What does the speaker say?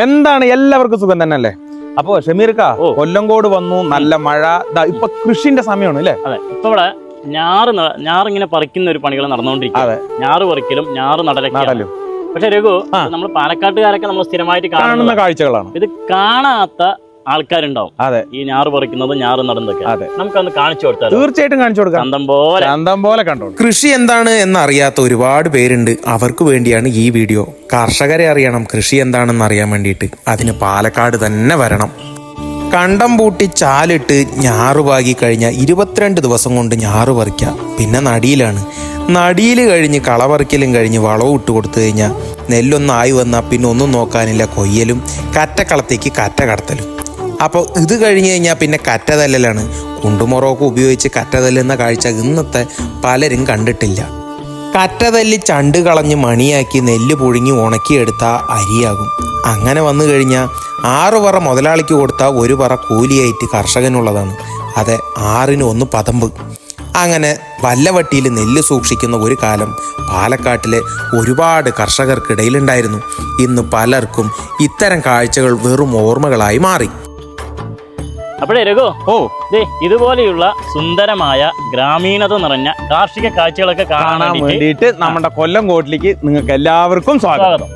എന്താണ് എല്ലാവർക്കും സുഖം തന്നെ അല്ലേ? അപ്പൊ ഷമീർക്ക, കൊല്ലങ്കോട് വന്നു, നല്ല മഴ, ഇപ്പൊ കൃഷിന്റെ സമയമാണ് അല്ലേ? അതെ, ഇപ്പൊ ഇവിടെ ഞാറിങ്ങനെ പറിക്കുന്ന ഒരു പണികൾ നടന്നുകൊണ്ടിരിക്കും. ഞാറ് പറിക്കലും ഞാറ് നടലും. പക്ഷെ രഘു, നമ്മൾ പാലക്കാട്ടുകാരൊക്കെ നമ്മൾ സ്ഥിരമായിട്ട് കാണുന്ന കാഴ്ചകളാണ്. ഇത് കാണാത്ത ആൾക്കാരുണ്ടാവും. അതെ, ഈ ഞാറ് പറിക്കുന്നത് ഞാറ് നടന്നൊക്കെ. അതെ, നമുക്കൊന്ന് കാണിച്ചു കൊടുത്താൽ. തീർച്ചയായിട്ടും കാണിച്ചു കൊടുക്കാം. ചന്തം പോലെ കണ്ടോ. കൃഷി എന്താണ് എന്നറിയാത്ത ഒരുപാട് പേരുണ്ട്. അവർക്ക് വേണ്ടിയാണ് ഈ വീഡിയോ. കർഷകരെ അറിയണം, കൃഷി എന്താണെന്ന് അറിയാൻ വേണ്ടിയിട്ട് അതിന് പാലക്കാട് തന്നെ വരണം. കണ്ടം പൂട്ടി ചാലിട്ട് ഞാറ് പാകി കഴിഞ്ഞാൽ 22 ദിവസം കൊണ്ട് ഞാറ് പറിക്കുക. പിന്നെ നടിയിലാണ്. നടിയിൽ കഴിഞ്ഞ് കളപറിക്കലും കഴിഞ്ഞ് വളവും ഇട്ട് കൊടുത്തു കഴിഞ്ഞാൽ നെല്ലൊന്നായി വന്നാൽ പിന്നെ ഒന്നും നോക്കാനില്ല, കൊയ്യലും കറ്റക്കളത്തേക്ക് കറ്റ കടത്തലും. അപ്പോൾ ഇത് കഴിഞ്ഞ് കഴിഞ്ഞാൽ പിന്നെ കറ്റതല്ലലാണ്. കുണ്ടുമുറൊക്കെ ഉപയോഗിച്ച് കറ്റതല്ലുന്ന കാഴ്ച ഇന്നത്തെ പലരും കണ്ടിട്ടില്ല. കറ്റതല്ലി ചണ്ട് കളഞ്ഞ് മണിയാക്കി നെല്ല് പുഴുങ്ങി ഉണക്കിയെടുത്ത അരിയാകും. അങ്ങനെ വന്നു കഴിഞ്ഞാൽ 6 പറ മുതലാളിക്ക് കൊടുത്താൽ 1 പറ കൂലിയായിട്ട് കർഷകനുള്ളതാണ്. അതെ, 6ന് 1 പതമ്പ്. അങ്ങനെ വല്ലവട്ടിയിൽ നെല്ല് സൂക്ഷിക്കുന്ന ഒരു കാലം പാലക്കാട്ടിലെ ഒരുപാട് കർഷകർക്കിടയിലുണ്ടായിരുന്നു. ഇന്ന് പലർക്കും ഇത്തരം കാഴ്ചകൾ വെറും ഓർമ്മകളായി മാറി. അപ്പോഴേ രഘു, ഇതുപോലെയുള്ള സുന്ദരമായ ഗ്രാമീണത നിറഞ്ഞ കാർഷിക കാഴ്ചകളൊക്കെ കാണാൻ വേണ്ടിയിട്ട് നമ്മുടെ കൊല്ലങ്കോട്ടിലേക്ക് നിങ്ങൾക്ക് എല്ലാവർക്കും സ്വാഗതം.